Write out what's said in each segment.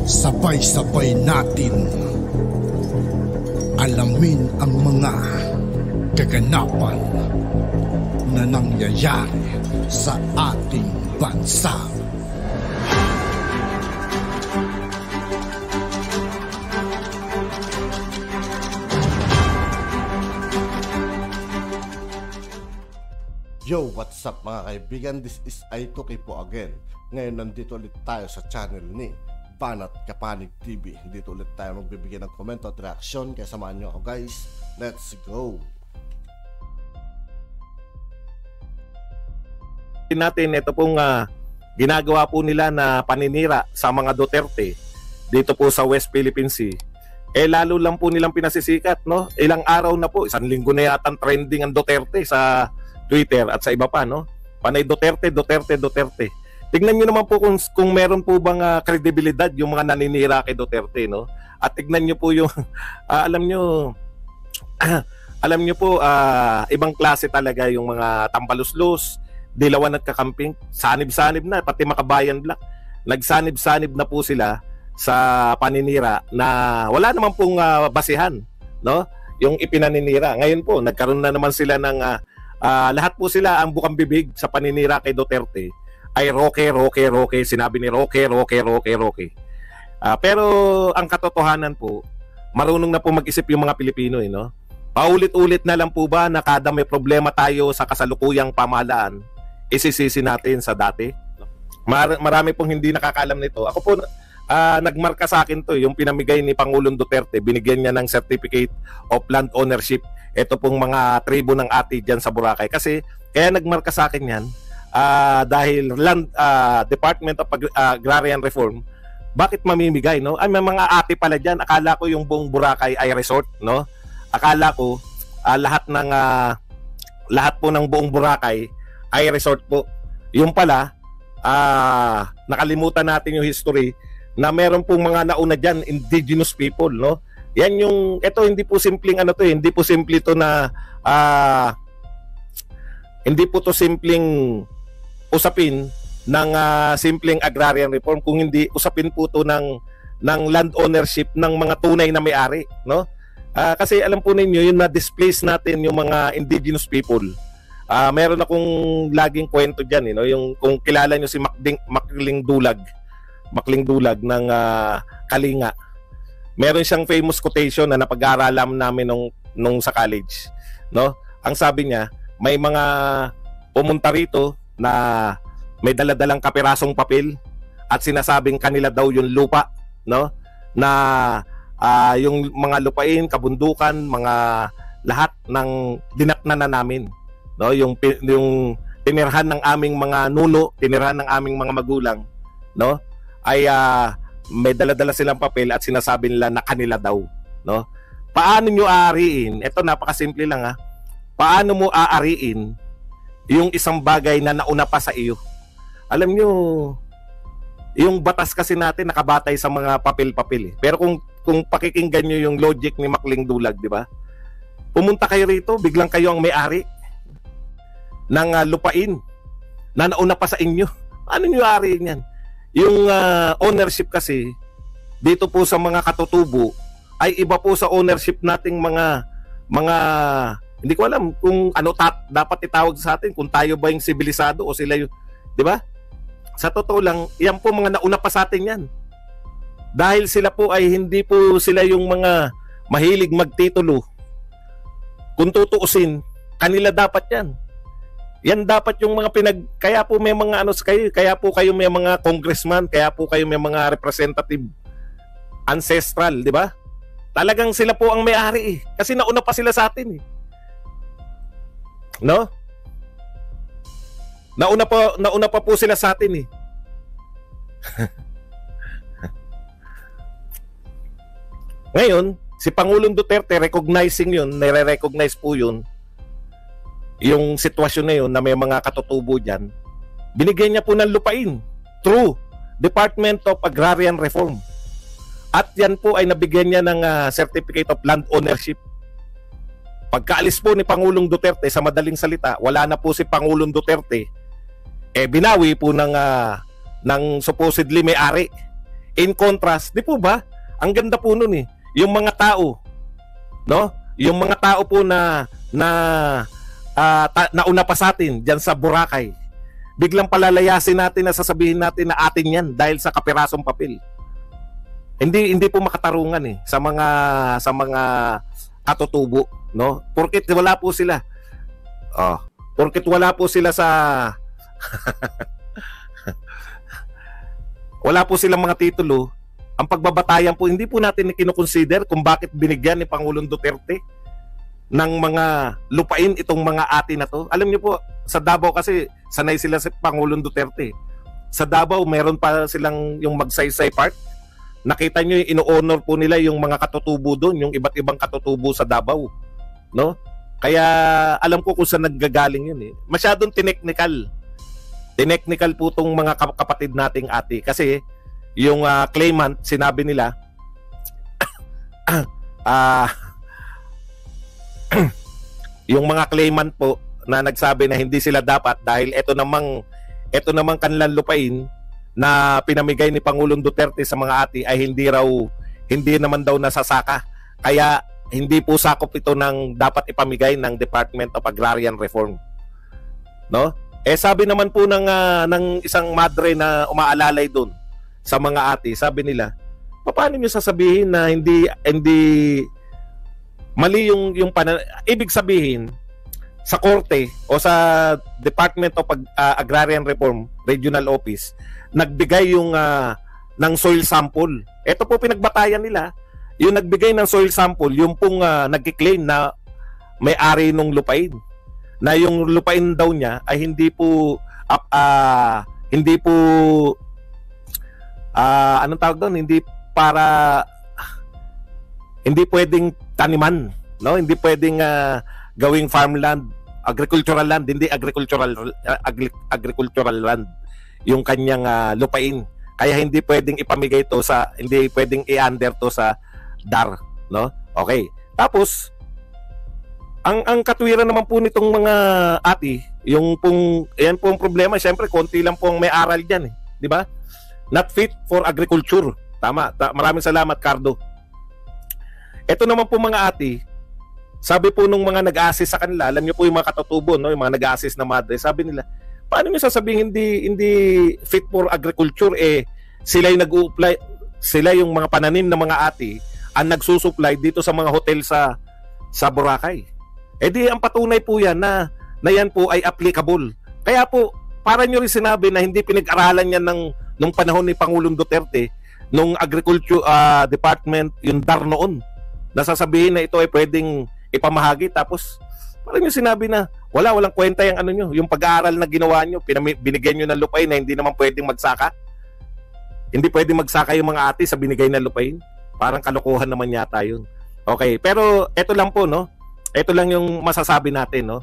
Sabay-sabay natin alamin ang mga kaganapan na nangyayari sa ating bansa. Yo, what's up mga kaibigan? This is I2K po again. Ngayon nandito ulit tayo sa channel ni Banat Kapanig TV. Dito ulit tayo magbibigay ng komento at reaksyon. Kaya samahan nyo ako guys. Let's go! Natin ito pong ginagawa po nila na paninira sa mga Duterte dito po sa West Philippine Sea. Lalo lang po nilang pinasisikat, no? Ilang araw na po, isang linggo na yata trending ang Duterte sa Twitter at sa iba pa, no? Panay Duterte, Duterte, Duterte. Tignan niyo naman po kung meron po bang kredibilidad yung mga naninira kay Duterte, no? At tignan niyo po yung alam niyo po ibang klase talaga yung mga tambaluslos, dilawan at kakamping, sanib-sanib na pati Makabayan Black. Nagsanib-sanib na po sila sa paninira na wala naman pong basihan, no? Yung ipinaninira. Ngayon po nagkaroon na naman sila ng lahat po sila ang bukang bibig sa paninira kay Duterte ay Roque. Sinabi ni Roque. Pero ang katotohanan po, marunong na po mag-isip yung mga Pilipino, no? Paulit-ulit na lang po ba na kada may problema tayo sa kasalukuyang pamahalaan, isisisi natin sa dati? Marami pong hindi nakakaalam nito. Ako po, nagmarka sa akin to, yung pinamigay ni Pangulong Duterte, binigyan niya ng Certificate of Land Ownership. Ito pong mga tribo ng ati dyan sa Boracay. Kasi, kaya nagmarka sa akin yan, dahil Department of Agrarian Reform, bakit mamimigay, no? Ay, may mga ati pala dyan. Akala ko yung buong Boracay ay resort, no? Akala ko lahat po ng buong Boracay ay resort po. Yung pala, nakalimutan natin yung history na meron pong mga nauna dyan, indigenous people, no? Yan yung, ito hindi po simpleng hindi po simple to na hindi po to simpleng usapin ng simpleng agrarian reform, kung hindi usapin po to ng land ownership ng mga tunay na may-ari, no? Kasi alam po ninyo, yung na-displace natin yung mga indigenous people. Meron akong laging kwento diyan, no? Yung kung kilala niyo si Makling Dulag ng Kalinga. Meron siyang famous quotation na napag-aaralan namin nung sa college, no? Ang sabi niya, may mga pumunta rito na may daladalang kapirasong papel at sinasabing kanila daw yung lupa, no? Na yung mga lupain, kabundukan, mga lahat ng dinatnan na namin, no? Yung tinirhan ng aming mga nuno, tinirhan ng aming mga magulang, no? Ay may daladala silang papel at sinasabi nila na kanila daw, no? Paano nyo aariin? Ito napakasimple lang, paano mo aariin yung isang bagay na nauna pa sa iyo? Alam nyo, yung batas kasi natin nakabatay sa mga papel-papel. Pero kung pakikinggan nyo yung logic ni Makling Dulag, di ba? Pumunta kayo rito, biglang kayo ang may-ari ng lupain na nauna pa sa inyo. Ano nyo aariin yan? Yung ownership kasi dito po sa mga katutubo ay iba po sa ownership nating mga hindi ko alam kung ano dapat itawag sa atin, kung tayo ba yung sibilisado o sila yung, di ba? Sa totoo lang, yan po mga nauna pa sa atin yan. Dahil sila po ay hindi po sila yung mga mahilig magtitulo. Kung tutuusin, kanila dapat yan. Yan dapat yung mga kaya po may mga kaya po kayo may mga congressman, kaya po kayo may mga representative ancestral, di ba? Talagang sila po ang may-ari kasi nauna pa sila sa atin, no? Nauna pa po sila sa atin, Ngayon, si Pangulong Duterte recognizing yun, nire-recognize po yun, yung sitwasyon na yun na may mga katutubo dyan, binigyan niya po ng lupain through Department of Agrarian Reform. At yan po ay nabigyan niya ng Certificate of Land Ownership. Pagkaalis po ni Pangulong Duterte, sa madaling salita, wala na po si Pangulong Duterte, binawi po ng supposedly may-ari In contrast, di po ba? Ang ganda po nun eh. Yung mga tao, no? Yung mga tao po na nauna pa sa atin diyan sa Boracay. Biglang palalayasin natin na sasabihin natin na atin 'yan dahil sa kapirasong papel. Hindi po makatarungan eh sa mga katutubo, no? Porket wala po sila. Porket wala po sila sa wala po silang mga titulo. Ang pagbabatayan po, hindi po natin kinoconsider kung bakit binigyan ni Pangulong Duterte ng mga lupain itong mga ati na to. Alam niyo po, sa Davao kasi sanay sila sa Pangulong Duterte. Sa Davao, meron pa silang yung magsaysay part. Nakita niyo yung ino-honor po nila yung mga katutubo doon, yung iba't ibang katutubo sa Davao. No? Kaya alam ko kung saan naggagaling yun eh. Masyadong tineknikal. Tineknikal po itong mga kapatid nating ati. Kasi yung claimant, sinabi nila yung mga claimant po na nagsabi na hindi sila dapat dahil ito namang kanilang lupain na pinamigay ni Pangulong Duterte sa mga ati ay hindi naman daw nasasaka. Kaya hindi po sakop ito ng dapat ipamigay ng Department of Agrarian Reform. No? Sabi naman po ng isang madre na umaalalay doon sa mga ati, sabi nila, paano niyo sasabihin na hindi mali yung ibig sabihin sa korte o sa Department of Agrarian Reform Regional Office nagbigay yung ng soil sample. Ito po pinagbatayan nila, yung nagbigay ng soil sample, yung pong nagki-claim na may-ari nung lupain, na yung lupain daw niya ay hindi anong tawag doon, hindi pwedeng taniman, no? Hindi pwedeng gawing farmland, agricultural land, hindi agricultural land yung kanyang lupain. Kaya hindi pwedeng ipamigay to hindi pwedeng i-under to sa DAR, no? Okay. Tapos ang katwiran naman po nitong mga ati, yung yan pong problema, syempre konti lang pong may aral diyan eh, di ba? Not fit for agriculture. Tama. Maraming salamat, Cardo. Ito naman po mga ati, sabi po nung mga nag-assist sa kanila, alam niyo po yung mga katutubo, no, yung mga nag-assist na madre, sabi nila, paano niyo sasabihin hindi fit for agriculture sila yung nag-u-apply, sila yung mga pananim na mga ati ang nagsusupply dito sa mga hotel sa Boracay. Di ang patunay po yan na yan po ay applicable. Kaya po, para niyo rin sinabi na hindi pinag-aralan yan nung panahon ni Pangulong Duterte, nung Agriculture Department, yung DAR noon, nasasabihin na ito ay pwedeng ipamahagi, tapos parang yung sinabi na walang kwenta yung ano nyo, yung pag-aaral na ginawa nyo, binigyan nyo ng lupain na hindi naman pwedeng magsaka. Hindi pwedeng magsaka yung mga ati sa binigay na lupain. Parang kalokohan naman yata yun. Okay, pero ito lang po, no? Ito lang yung masasabi natin, no?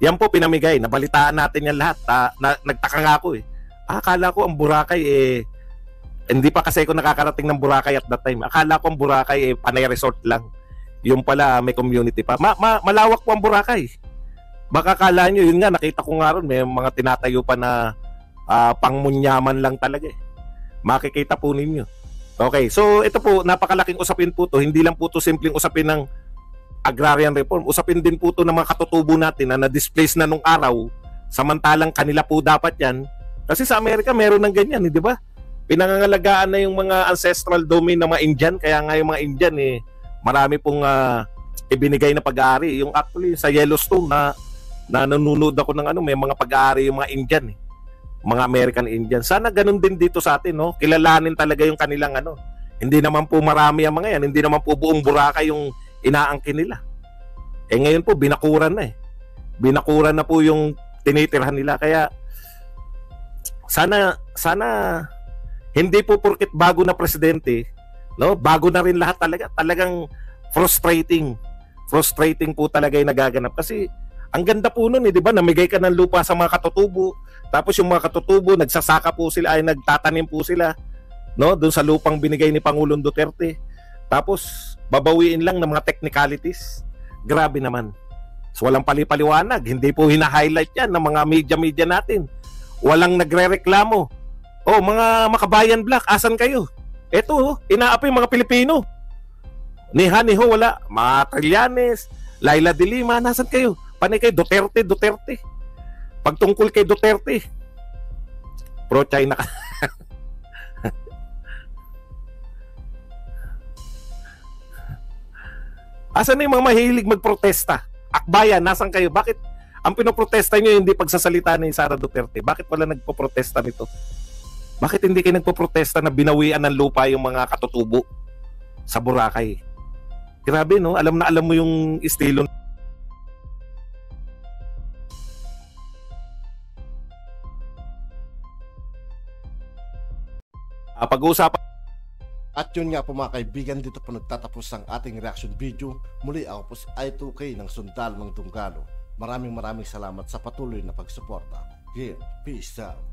Yan po pinamigay, nabalitaan natin yan lahat. Nagtaka nga ako eh. Akala ko ang Boracay hindi pa kasi ako nakakarating ng Boracay at that time. Akala ko ang Boracay panay resort lang. Yung pala may community pa. Malawak po ang Boracay. Baka akala nyo, yun nga, nakita ko nga ron, may mga tinatayo pa na pangmunyaman lang talaga eh. Makikita po ninyo. Okay, so ito po, napakalaking usapin po to. Hindi lang po to simpleng usapin ng agrarian reform. Usapin din po to ng mga katutubo natin na na-displace na nung araw, samantalang kanila po dapat yan. Kasi sa Amerika meron ng ganyan, di ba? Pinangangalagaan na yung mga ancestral domain ng mga Indian, kaya nga yung mga Indian marami pong ibinigay na pag-aari. Yung actually sa Yellowstone na nanonood ako ng may mga pag-aari yung mga Indian mga American Indian. Sana ganun din dito sa atin, no? Kilalanin talaga yung kanilang Hindi naman po marami ang mga yan, hindi naman po buong Boracay yung inaangkin nila. Ngayon po binakuran na Binakuran na po yung tinitirhan nila, kaya sana hindi po porket bago na presidente, no? Bago na rin lahat talagang frustrating po talaga yung nagaganap. Kasi ang ganda po nun, di ba? Namigay ka ng lupa sa mga katutubo, tapos yung mga katutubo nagsasaka po sila, nagtatanim po sila, no? Doon sa lupang binigay ni Pangulong Duterte. Tapos babawiin lang ng mga technicalities. Grabe naman. So walang palipaliwanag, hindi po hina-highlight yan ng mga media natin. Walang nagrereklamo Oh, mga makabayan black, asan kayo? Eto, inaapi yung mga Pilipino. Ni ho, wala. Mga Trillanes, Laila de Lima, nasan kayo? Panay kayo, Duterte. Pagtungkol kay Duterte, pro-China ka. Asan na yung mga mahilig magprotesta? Akbayan, nasan kayo? Bakit ang pinoprotesta nyo hindi pagsasalita ni Sara Duterte? Bakit wala nagpoprotesta nito? Bakit hindi kayo nagpoprotesta na binawian ng lupa yung mga katutubo sa Boracay? Grabe, no? Alam na alam mo yung estilo. Pag-uusapan. At yun nga po mga kaibigan, dito po nagtatapos ang ating reaction video. Muli ako po si I2K ng Sundalo ng Dunggalo. Maraming salamat sa patuloy na pagsuporta. Here, peace out.